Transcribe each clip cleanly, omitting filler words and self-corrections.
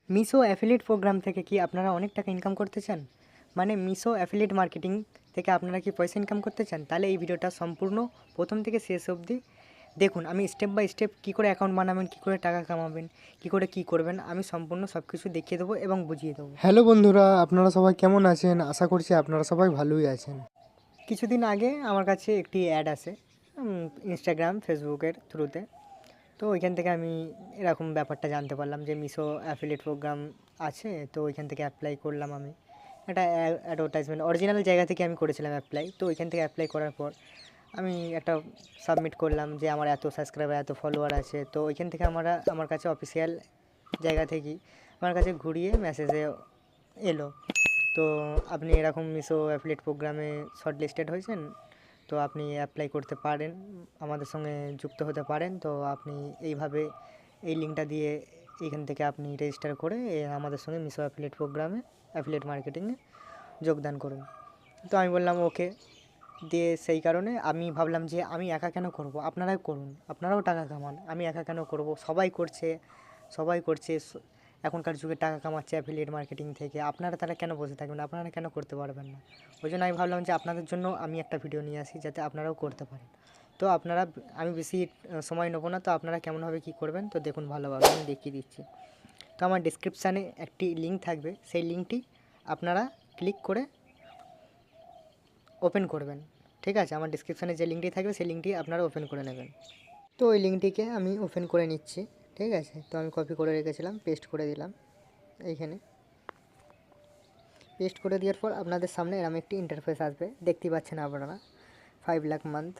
Meesho affiliate programme থেকে কি আপনারা অনেক টাকা ইনকাম করতে চান? মানে মিশো অ্যাফিলিয়েট মার্কেটিং থেকে আপনারা কি পয়সা ইনকাম করতে চান? তাহলে এই ভিডিওটা সম্পূর্ণ প্রথম থেকে শেষ অবধি দেখুন। আমি স্টেপ বাই স্টেপ কী করে অ্যাকাউন্ট বানাবেন, কী করে টাকা কামাবেন, কী করে কী করবেন, আমি সম্পূর্ণ সব কিছু দেখিয়ে দেবো এবং বুঝিয়ে দেবো। হ্যালো বন্ধুরা, আপনারা সবাই কেমন আছেন? আশা করছি আপনারা সবাই ভালোই আছেন। কিছুদিন আগে আমার কাছে একটি অ্যাড আসে ইনস্টাগ্রাম, ফেসবুকের থ্রুতে। তো ওইখান থেকে আমি এরকম ব্যাপারটা জানতে পারলাম যে মিশো অ্যাফিলিয়েট প্রোগ্রাম আছে। তো ওইখান থেকে অ্যাপ্লাই করলাম আমি। একটা অ্যাডভার্টাইজমেন্ট অরিজিনাল জায়গা থেকে আমি করেছিলাম অ্যাপ্লাই। তো ওইখান থেকে অ্যাপ্লাই করার পর আমি একটা সাবমিট করলাম যে আমার এত সাবস্ক্রাইবার, এত ফলোয়ার আছে। তো ওইখান থেকে আমার কাছে অফিসিয়াল জায়গা থেকেই আমার কাছে ঘুরিয়ে মেসেজে এলো, তো আপনি এরকম মিশো অ্যাফিলিয়েট প্রোগ্রামে শর্ট লিস্টেড হয়েছেন, তো আপনি অ্যাপ্লাই করতে পারেন, আমাদের সঙ্গে যুক্ত হতে পারেন। তো আপনি এইভাবে এই লিঙ্কটা দিয়ে এইখান থেকে আপনি রেজিস্টার করে আমাদের সঙ্গে মিশো অ্যাফিলিয়েট প্রোগ্রামে, অ্যাফিলিয়েট মার্কেটিংয়ে যোগদান করুন। তো আমি বললাম ওকে। দিয়ে সেই কারণে আমি ভাবলাম যে আমি একা কেন করব, আপনারাই করুন, আপনারাও টাকা কামান, আমি একা কেন করব, সবাই করছে, সবাই করছে এখনকার যুগে টাকা কামাচ্ছে অ্যাফিলিয়েট মার্কেটিং থেকে। আপনারা তারা কেন বসে থাকবেন, আপনারা কেন করতে পারবেন না? ওই জন্য আমি ভাবলাম যে আপনাদের জন্য আমি একটা ভিডিও নিয়ে আসি যাতে আপনারাও করতে পারেন। তো আপনারা, আমি বেশি সময় নেবো না, তো আপনারা কেমনভাবে কী করবেন তো দেখুন, ভালোভাবে আমি দেখিয়ে দিচ্ছি। তো আমার ডিসক্রিপশানে একটি লিঙ্ক থাকবে, সেই লিঙ্কটি আপনারা ক্লিক করে ওপেন করবেন। ঠিক আছে, আমার ডিসক্রিপশানে যে লিঙ্কটি থাকবে সেই লিঙ্কটি আপনারা ওপেন করে নেবেন। তো ওই লিঙ্কটিকে আমি ওপেন করে নিচ্ছি। ঠিক আছে, তো আমি কপি করে রেখেছিলাম, পেস্ট করে দিলাম এইখানে। পেস্ট করে দেওয়ার পর আপনাদের সামনে এরকম একটি ইন্টারফেস আসবে, দেখতেই পাচ্ছেন আপনারা। 5 লাখ মান্থ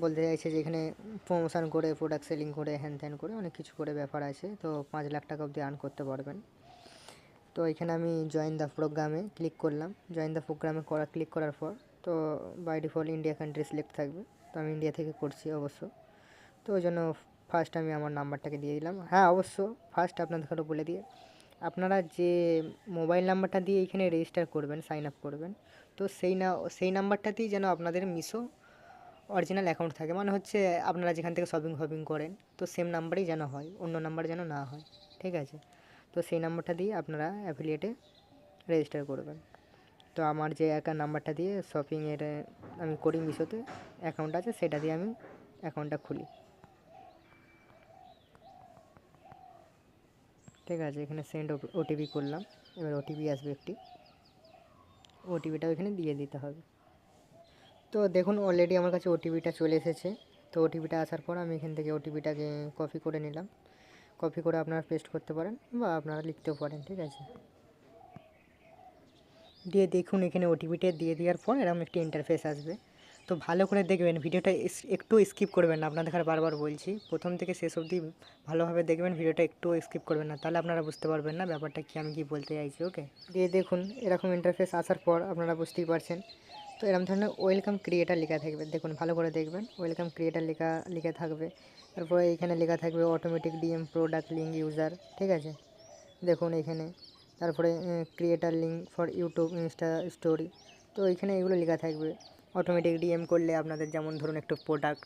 বলতে চাইছে যে এখানে প্রমোশন করে, প্রোডাক্ট সেলিং করে, হ্যান ত্যান করে অনেক কিছু করে ব্যাপার আছে। তো 5 লাখ টাকা অবধি আর্ন করতে পারবেন। তো এখানে আমি জয়েন দ্য প্রোগ্রামে ক্লিক করলাম। জয়েন দ্য প্রোগ্রামে ক্লিক করার পর তো by default India country select থাকবে। তো আমি ইন্ডিয়া থেকে করছি অবশ্য। তো ওই জন্য ফার্স্ট আমি আমার নাম্বারটাকে দিয়ে দিলাম। হ্যাঁ, অবশ্য ফার্স্ট আপনাদেরকে বলে দিয়ে, আপনারা যে মোবাইল নাম্বারটা দিয়ে এখানে রেজিস্টার করবেন, সাইন আপ করবেন, তো সেই নাম্বারটাতেই যেন আপনাদের মিশো অরিজিনাল অ্যাকাউন্ট থাকে। মানে হচ্ছে আপনারা যেখান থেকে শপিং করেন, তো সেম নাম্বারই যেন হয়, অন্য নাম্বার যেন না হয়। ঠিক আছে, তো সেই নাম্বারটা দিয়ে আপনারা অ্যাফিলিয়েটে রেজিস্টার করবেন। তো আমার যে নাম্বারটা দিয়ে শপিংয়ের আমি করি মিশোতে অ্যাকাউন্ট আছে, সেটা দিয়ে আমি অ্যাকাউন্টটা খুলি। ঠিক আছে, এখানে সেন্ড ওটিপি করলাম। এবার ওটিপি আসবে একটি, ওটিপিটাও এখানে দিয়ে দিতে হবে। তো দেখুন অলরেডি আমার কাছে ওটিপিটা চলে এসেছে। তো ওটিপিটা আসার পর আমি এখান থেকে ওটিপিটাকে কপি করে নিলাম। কপি করে আপনারা পেস্ট করতে পারেন বা আপনারা লিখতেও পারেন। ঠিক আছে, দিয়ে দেখুন এখানে ওটিপিটা দিয়ে দেওয়ার পর এরকম একটি ইন্টারফেস আসবে। তো ভালো করে দেখবেন, ভিডিওটা একটু স্কিপ করবেন না, আপনাদের বারবার বলছি, প্রথম থেকে শেষ অবধি ভালোভাবে দেখবেন, ভিডিওটা একটু স্কিপ করবেন না, তাহলে আপনারা বুঝতে পারবেন না ব্যাপারটা কি, আমি কি বলতে চাইছি। ওকে, দিয়ে দেখুন এরকম ইন্টারফেস আসার পর আপনারা বুঝতেই পারছেন। তো এরকম ধরনের ওয়েলকাম ক্রিয়েটার লেখা থাকবে, দেখুন ভালো করে দেখবেন, ওয়েলকাম ক্রিয়েটার লেখা থাকবে। তারপরে এইখানে লেখা থাকবে automatic DM product link user. ঠিক আছে, দেখুন এইখানে। তারপরে creator link for YouTube, Insta story. তো এইখানে এগুলো লেখা থাকবে। অটোমেটিক ডিএম করলে আপনাদের, যেমন ধরুন একটু প্রোডাক্ট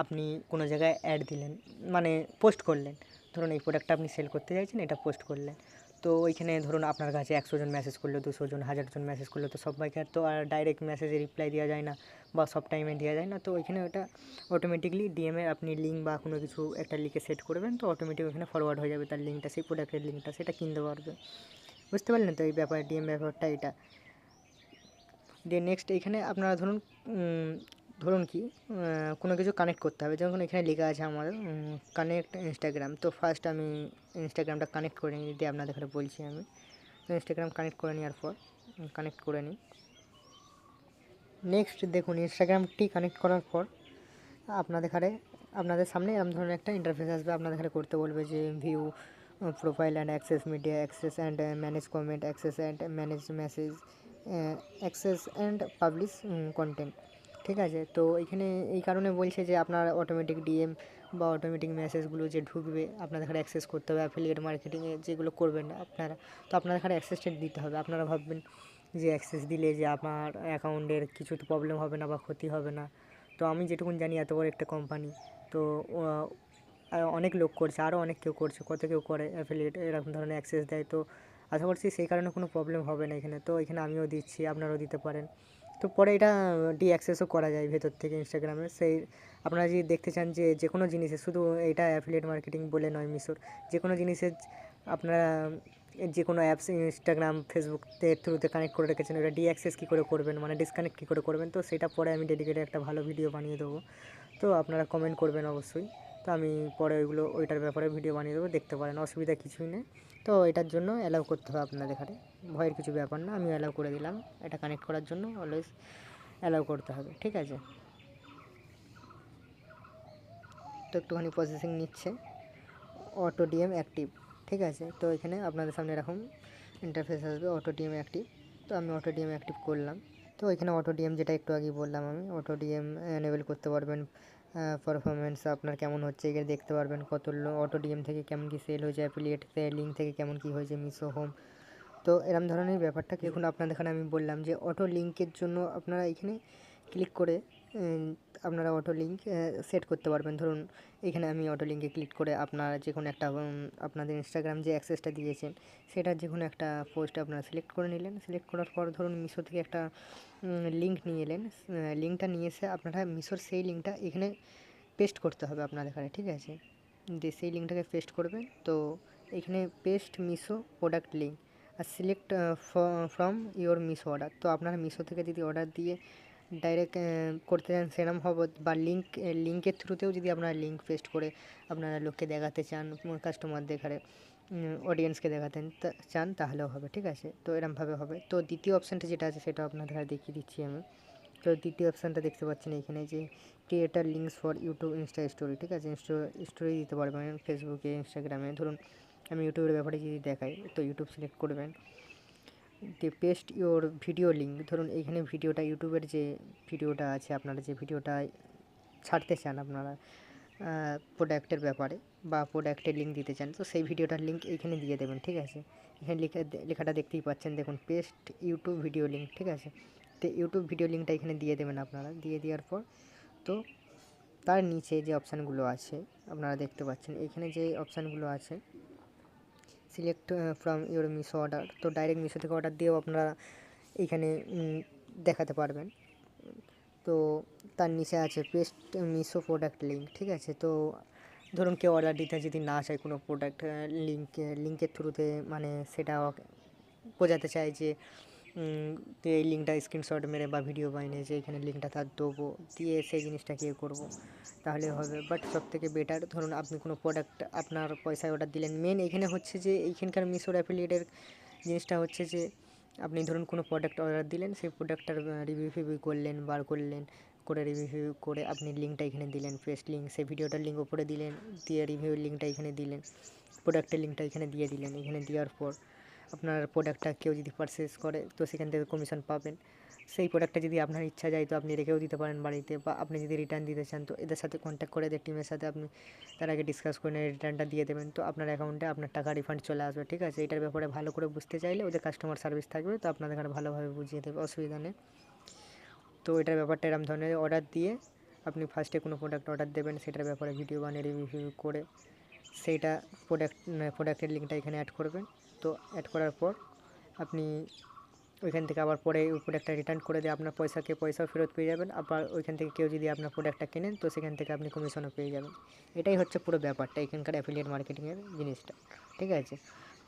আপনি কোনো জায়গায় অ্যাড দিলেন, মানে পোস্ট করলেন, ধরুন এই প্রোডাক্টটা আপনি সেল করতে চাইছেন, এটা পোস্ট করলেন। তো ওইখানে ধরুন আপনার কাছে 100 জন মেসেজ করলো, 200 জন, 1000 জন মেসেজ করলো, তো সবাইকে তো আর ডাইরেক্ট মেসেজে রিপ্লাই দেওয়া যায় না বা সব টাইমে দেওয়া যায় না। তো ওইখানে ওটা অটোমেটিকলি ডিএমে আপনি লিঙ্ক বা কোনো কিছু একটা লিখে সেট করবেন, তো অটোমেটিক ওখানে ফরওয়ার্ড হয়ে যাবে তার লিঙ্কটা, সেই প্রোডাক্টের লিঙ্কটা, সেটা কিনতে পারবে। বুঝতে পারলেন তো এই ব্যাপার, ডিএম ব্যাপারটা এটা। দিয়ে নেক্সট এইখানে আপনারা ধরুন ধরুন কি কোনো কিছু কানেক্ট করতে হবে, যেমন এখানে লেখা আছে আমার কানেক্ট ইনস্টাগ্রাম। তো ফার্স্ট আমি ইনস্টাগ্রামটা কানেক্ট করে নিই, দিয়ে আপনাদের বলছি আমি। তো ইনস্টাগ্রাম কানেক্ট করে নেওয়ার পর কানেক্ট করে নিই। নেক্সট দেখুন ইনস্টাগ্রামটি কানেক্ট করার পর আপনাদের সামনে এরকম ধরনের একটা ইন্টারফেস আসবে। আপনাদের করতে বলবে যে view profile and access media, access and manage comment, access and manage message, access and publish content. ঠিক আছে, তো এখানে এই কারণে বলছে যে আপনার অটোমেটিক ডিএম বা অটোমেটিক মেসেজগুলো যে ঢুকবে আপনাদের অ্যাক্সেস করতে হবে, অ্যাফিলিয়েট মার্কেটিংয়ে যেগুলো করবেন আপনারা, তো আপনাদের অ্যাক্সেসটা দিতে হবে। আপনারা ভাববেন যে অ্যাক্সেস দিলে যে আমার অ্যাকাউন্টের কিছু তো প্রবলেম হবে না বা ক্ষতি হবে না। তো আমি যেটুকুন জানি, এত বড় একটা কোম্পানি, তো অনেক লোক করছে, আরও অনেক কেউ করছে, কত কেউ করে অ্যাফিলিয়েট এরকম ধরনের অ্যাক্সেস দেয়। তো আশা করছি সেই কারণে কোনো প্রবলেম হবে না এখানে। তো এখানে আমিও দিচ্ছি, আপনারাও দিতে পারেন। তো পরে এটা অ্যাক্সেসও করা যায় ভেতর থেকে ইনস্টাগ্রামে। সেই আপনারা যদি দেখতে চান যে যে কোনো জিনিসে, শুধু এটা অ্যাফিলিয়েট মার্কেটিং বলে নয়, মিশোর যে কোনো জিনিসের আপনারা যে কোনো অ্যাপস ইনস্টাগ্রাম, ফেসবুক এর থ্রুতে কানেক্ট করে রেখেছেন, ওটা অ্যাক্সেস কী করে করবেন, মানে ডিসকানেক্ট কী করে করবেন, তো সেটা পরে আমি ডেডিকেটেড একটা ভালো ভিডিও বানিয়ে দেবো। তো আপনারা কমেন্ট করবেন অবশ্যই। তো আমি পরে ওইটার ব্যাপারে ভিডিও বানিয়ে দেবো, দেখতে পারেন, অসুবিধা কিছুই নেই। তো এটার জন্য অ্যালাউ করতে হবে আপনাদের এখানে, ভয়ের কিছু ব্যাপার না, আমি অ্যালাউ করে দিলাম। এটা কানেক্ট করার জন্য অলওয়েজ অ্যালাউ করতে হবে, ঠিক আছে। তো একটুখানি প্রসেসিং নিচ্ছে, অটো ডিএম অ্যাক্টিভ, ঠিক আছে। তো এখানে আপনাদের সামনে এরকম ইন্টারফেস আসবে, অটো ডিএম অ্যাক্টিভ। তো আমি অটো ডিএম অ্যাক্টিভ করলাম। তো এখানে অটো ডিএম, যেটা একটু আগেই বললাম, আমি অটো ডিএম এনেবেল করতে পারবেন। পারফরমেন্স আপনার কেমন হচ্ছে এখানে দেখতে পারবেন, কত অটো ডিএম থেকে কেমন কী সেল হয়েছে, অ্যাফিলিয়েট লিঙ্ক থেকে কেমন কী হয়েছে, মিশো হোম। তো এরম ধরনের ব্যাপারটা দেখুন, আপনাদের এখানে আমি বললাম যে অটো লিঙ্কের জন্য আপনারা এখানে ক্লিক করে আপনারা অটো লিঙ্ক সেট করতে পারবেন। ধরুন এখানে আমি অটো লিঙ্কে ক্লিক করে আপনারা যে কোনো একটা আপনাদের ইনস্টাগ্রাম যে অ্যাক্সেসটা দিয়েছেন সেটার যে কোনো একটা পোস্ট আপনারা সিলেক্ট করে নিলেন। সিলেক্ট করার পর ধরুন মিশো থেকে একটা লিঙ্ক নিয়ে এলেন। লিঙ্কটা নিয়ে এসে আপনারা মিশোর সেই লিঙ্কটা এখানে পেস্ট করতে হবে আপনাদের এখানে, ঠিক আছে। দিয়ে সেই লিঙ্কটাকে পেস্ট করবেন। তো এখানে পেস্ট মিশো প্রোডাক্ট লিঙ্ক আর select from your Meesho order. তো আপনারা মিশো থেকে যদি অর্ডার দিয়ে ডাইরেক্ট করতে চান সেরকম হবে, বা লিঙ্কের থ্রুতেও যদি আপনারা লিঙ্ক পেস্ট করে আপনারা লোককে দেখাতে চান, কাস্টমারদের এখানে অডিয়েন্সকে দেখাতে চান, তাহলেও হবে, ঠিক আছে। তো এরমভাবে হবে। তো দ্বিতীয় অপশানটা যেটা আছে সেটা আপনাদের দেখিয়ে দিচ্ছি আমি। তো দ্বিতীয় অপশানটা দেখতে পাচ্ছেন এখানে যে creator links for YouTube, Insta story, ঠিক আছে। স্টোরি দিতে পারবেন ফেসবুকে, ইনস্টাগ্রামে। ধরুন আমি ইউটিউবের ব্যাপারে যদি দেখাই, তো ইউটিউব সিলেক্ট করবেন, দিয়ে পেস্ট ইওর ভিডিও লিঙ্ক। ধরুন এইখানে ভিডিওটা, ইউটিউবের যে ভিডিওটা আছে, আপনারা যে ভিডিওটা ছাড়তে চান আপনারা প্রোডাক্টের ব্যাপারে বা প্রোডাক্টের লিঙ্ক দিতে চান, তো সেই ভিডিওটার লিঙ্ক এইখানে দিয়ে দেবেন, ঠিক আছে। এখানে লেখাটা দেখতেই পাচ্ছেন, দেখুন পেস্ট ইউটিউব ভিডিও লিঙ্ক, ঠিক আছে। তো ইউটিউব ভিডিও লিঙ্কটা এখানে দিয়ে দেবেন আপনারা। দিয়ে দেওয়ার পর তো তার নিচে যে অপশানগুলো আছে আপনারা দেখতে পাচ্ছেন, এখানে যে অপশানগুলো আছে select from your Meesho order, তো ডাইরেক্ট মিশো থেকে অর্ডার দিয়েও আপনারা এইখানে দেখাতে পারবেন। তো তার নিচে আছে পেস্ট মিশো প্রোডাক্ট লিঙ্ক, ঠিক আছে। তো ধরুন কেউ অর্ডার দিতে যদি না চায় কোনো প্রোডাক্ট লিঙ্কের থ্রুতে, মানে সেটা বোঝাতে চায় যে তো এই লিঙ্কটা স্ক্রিনশট মেরে বা ভিডিও বানিয়ে যে এখানে লিঙ্কটা তার দেবো, দিয়ে সেই জিনিসটাকে করবো, তাহলে হবে। বাট সবথেকে বেটার, ধরুন আপনি কোনো প্রোডাক্ট আপনার পয়সায় অর্ডার দিলেন, মেন এখানে হচ্ছে যে এইখানকার মিশোর অ্যাফিলিয়েটের জিনিসটা হচ্ছে যে আপনি ধরুন কোনো প্রোডাক্ট অর্ডার দিলেন, সেই প্রোডাক্টটার রিভিউ ফিভিউ করলেন, করে রিভিউ করে আপনি লিঙ্কটা এখানে দিলেন, পেস্ট লিঙ্ক, সেই ভিডিওটার লিঙ্ক উপরে দিলেন, দিয়ে রিভিউর লিঙ্কটা এখানে দিলেন, প্রোডাক্টের লিঙ্কটা এখানে দিয়ে দিলেন। এখানে দেওয়ার পর আপনার প্রোডাক্টটা কেউ যদি পারচেস করে তো সেখান থেকে কমিশন পাবেন। সেই প্রোডাক্টটা যদি আপনার ইচ্ছা যায় তো আপনি রেখেও দিতে পারেন বাড়িতে, বা আপনি যদি রিটার্ন দিতে চান তো এদের সাথে কন্ট্যাক্ট করে, এদের টিমের সাথে আপনি তার আগে ডিসকাস করে রিটার্নটা দিয়ে দেবেন। তো আপনার অ্যাকাউন্টে আপনার টাকা রিফান্ড চলে আসবে, ঠিক আছে। এটার ব্যাপারে ভালো করে বুঝতে চাইলে ওদের কাস্টমার সার্ভিস থাকবে, তো আপনাদের এখানে ভালোভাবে বুঝিয়ে দেবে, অসুবিধা নেই। তো এটার ব্যাপারটা এরকম ধরনের অর্ডার দিয়ে আপনি ফার্স্টে কোনো প্রোডাক্ট অর্ডার দেবেন, সেটার ব্যাপারে ভিডিও বানিয়ে রিভিউ করে সেইটা প্রোডাক্টের লিঙ্কটা এখানে অ্যাড করবেন। তো অ্যাড করার পর আপনি ওইখান থেকে আবার পরে ওই প্রোডাক্টটা রিটার্ন করে দিয়ে আপনার পয়সাও ফেরত পেয়ে যাবেন। আবার ওইখান থেকে কেউ যদি আপনার প্রোডাক্টটা কেনেন তো সেখান থেকে আপনি কমিশনও পেয়ে যাবেন। এটাই হচ্ছে পুরো ব্যাপারটা এখানকার অ্যাফিলিয়েট মার্কেটিংয়ের জিনিসটা, ঠিক আছে।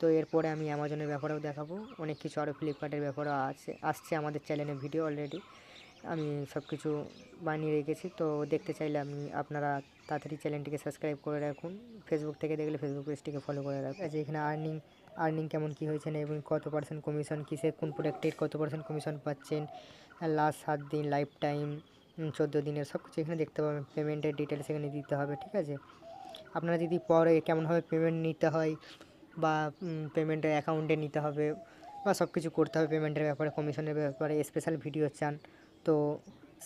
তো এরপরে আমি অ্যামাজনের ব্যাপারেও দেখাবো, অনেক কিছু আরও ফ্লিপকার্টের ব্যাপারেও আসছে আমাদের চ্যানেলে ভিডিও অলরেডি আমি সব কিছু বানিয়ে রেখেছি। তো দেখতে চাইলে আপনারা তাড়াতাড়ি চ্যানেলটিকে সাবস্ক্রাইব করে রাখুন। ফেসবুক থেকে দেখলে ফেসবুক পেজটিকে ফলো করে রাখুন। আচ্ছা, এখানে আর্নিং কেমন কী হয়েছে না, এবং কত পার্সেন্ট কমিশন, কিসে কোন প্রোডাক্টের কত পার্সেন্ট কমিশন পাচ্ছেন, লাস্ট 7 দিন, লাইফ টাইম, 14 দিনের সব কিছু এখানে দেখতে পাবেন। পেমেন্টের ডিটেলস এখানে দিতে হবে, ঠিক আছে। আপনারা যদি পরে কেমনভাবে পেমেন্ট নিতে হয় বা পেমেন্টের অ্যাকাউন্টে নিতে হবে বা সব কিছু করতে হবে পেমেন্টের ব্যাপারে, কমিশনের ব্যাপারে স্পেশাল ভিডিও চান, তো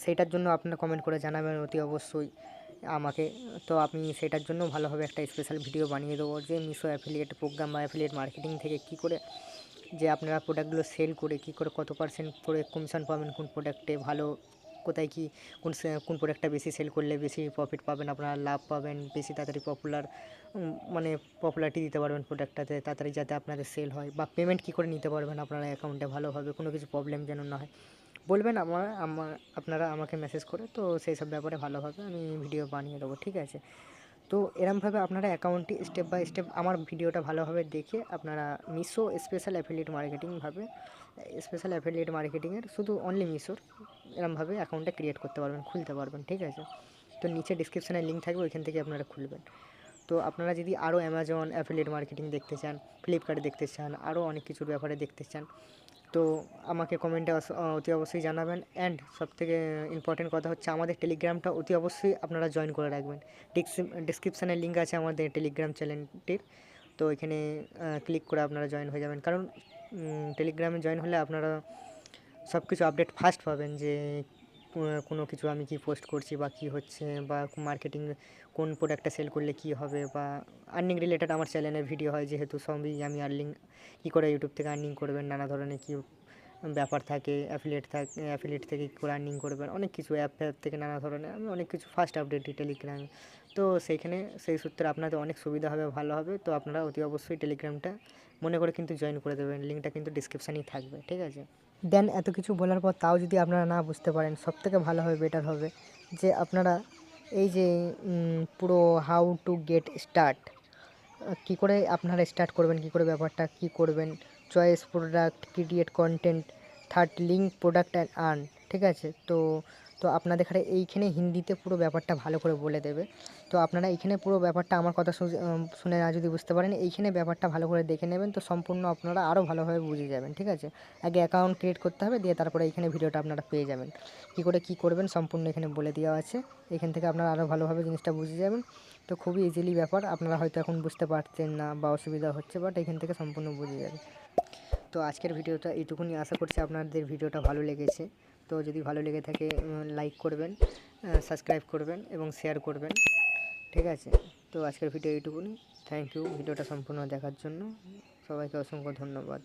সেইটার জন্য আপনারা কমেন্ট করে জানাবেন অতি অবশ্যই আমাকে। তো আমি সেটার জন্য ভালোভাবে একটা স্পেশাল ভিডিও বানিয়ে দেবো, যে মিশো অ্যাফিলিয়েট প্রোগ্রাম বা অ্যাফিলিয়েট মার্কেটিং থেকে কী করে যে আপনারা প্রোডাক্টগুলো সেল করে কী করে কত পার্সেন্ট করে কমিশন পাবেন কোন প্রোডাক্টে, ভালো কোথায় কি কোন প্রোডাক্টটা বেশি সেল করলে বেশি প্রফিট পাবেন, আপনারা লাভ পাবেন, বেশি তাড়াতাড়ি মানে পপুলারিটি দিতে পারবেন প্রোডাক্টটাতে, তাড়াতাড়ি যাতে আপনাদের সেল হয়, বা পেমেন্ট কী করে নিতে পারবেন আপনারা অ্যাকাউন্টে ভালোভাবে, কোনো কিছু প্রবলেম যেন না হয় বলবেন আপনারা আমাকে মেসেজ করে। তো সেই সব ব্যাপারে ভালোভাবে আমি ভিডিও বানিয়ে দেবো, ঠিক আছে? তো এরমভাবে আপনারা অ্যাকাউন্টটি স্টেপ বাই স্টেপ আমার ভিডিওটা ভালোভাবে দেখে আপনারা মিশো স্পেশাল অ্যাফিলিয়েট মার্কেটিংয়ের শুধু অনলি মিশোর এরমভাবে অ্যাকাউন্টটা ক্রিয়েট করতে পারবেন, খুলতে পারবেন, ঠিক আছে? তো নিচে ডিসক্রিপশানে লিঙ্ক থাকবে, ওইখান থেকে আপনারা খুলবেন। তো আপনারা যদি আরও অ্যামাজন অ্যাফিলিয়েট মার্কেটিং দেখতে চান, ফ্লিপকার্ট দেখতে চান, আরও অনেক কিছুর ব্যাপারে দেখতে চান, তো আমাকে কমেন্টে অতি অবশ্যই জানাবেন। অ্যান্ড সবথেকে ইম্পর্টেন্ট কথা হচ্ছে আমাদের টেলিগ্রামটা অতি অবশ্যই আপনারা জয়েন করে রাখবেন। ডিসক্রিপশানে লিঙ্ক আছে আমাদের টেলিগ্রাম চ্যানেলটির, তো এখানে ক্লিক করে আপনারা জয়েন হয়ে যাবেন। কারণ টেলিগ্রামে জয়েন হলে আপনারা সব কিছু আপডেট ফাস্ট পাবেন, যে কোনো কিছু আমি কি পোস্ট করছি বা কী হচ্ছে, বা মার্কেটিং কোন প্রোডাক্টটা সেল করলে কী হবে, বা আর্নিং রিলেটেড আমার চ্যানেলের ভিডিও হয়, যেহেতু সবই আমি কী করে ইউটিউব থেকে আর্নিং করবেন, নানা ধরনের কী ব্যাপার থাকে, অ্যাফিলিয়েট থেকে কী করে আর্নিং করবেন, অনেক কিছু অ্যাপ থেকে নানা ধরনের আমি অনেক কিছু ফার্স্ট আপডেট টেলিগ্রামে। তো সেই সূত্রে আপনাদের অনেক সুবিধা হবে, ভালো হবে। তো আপনারা অতি অবশ্যই টেলিগ্রামটা মনে করে কিন্তু জয়েন করে দেবেন, লিঙ্কটা কিন্তু ডিসক্রিপশানেই থাকবে, ঠিক আছে? দেন এত কিছু বলার পর তাও যদি আপনারা না বুঝতে পারেন, সবথেকে ভালো হবে, বেটার হবে যে আপনারা এই যে পুরো হাউ টু গেট স্টার্ট, কী করে আপনারা স্টার্ট করবেন, কী করে ব্যাপারটা কী করবেন, choice product, create content, third link product and earn, ঠিক আছে? তো আপনাদের এখানে এইখানে হিন্দিতে পুরো ব্যাপারটা ভালো করে বলে দেবে। তো আপনারা এইখানে পুরো ব্যাপারটা আমার কথা শুনে না যদি বুঝতে পারেন, এইখানে ব্যাপারটা ভালো করে দেখে নেবেন, তো সম্পূর্ণ আপনারা আরও ভালোভাবে বুঝে যাবেন, ঠিক আছে? আগে অ্যাকাউন্ট ক্রিয়েট করতে হবে, দিয়ে তারপরে এইখানে ভিডিওটা আপনারা পেয়ে যাবেন, কী করে কী করবেন সম্পূর্ণ এখানে বলে দেওয়া আছে। এখান থেকে আপনারা আরও ভালোভাবে জিনিসটা বুঝে যাবেন। তো খুবই ইজিলি ব্যাপার, আপনারা হয়তো এখন বুঝতে পারছেন না বা অসুবিধা হচ্ছে, বাট এখান থেকে সম্পূর্ণ বুঝে যাবে। তো আজকের ভিডিওটা এইটুকুনি, আশা করছি আপনাদের ভিডিওটা ভালো লেগেছে। তো যদি ভালো লেগে থাকে লাইক করবেন, সাবস্ক্রাইব করবেন এবং শেয়ার করবেন, ঠিক আছে? তো আজকের ভিডিও এইটুকুনি। থ্যাংক ইউ ভিডিওটা সম্পূর্ণ দেখার জন্য, সবাইকে অসংখ্য ধন্যবাদ।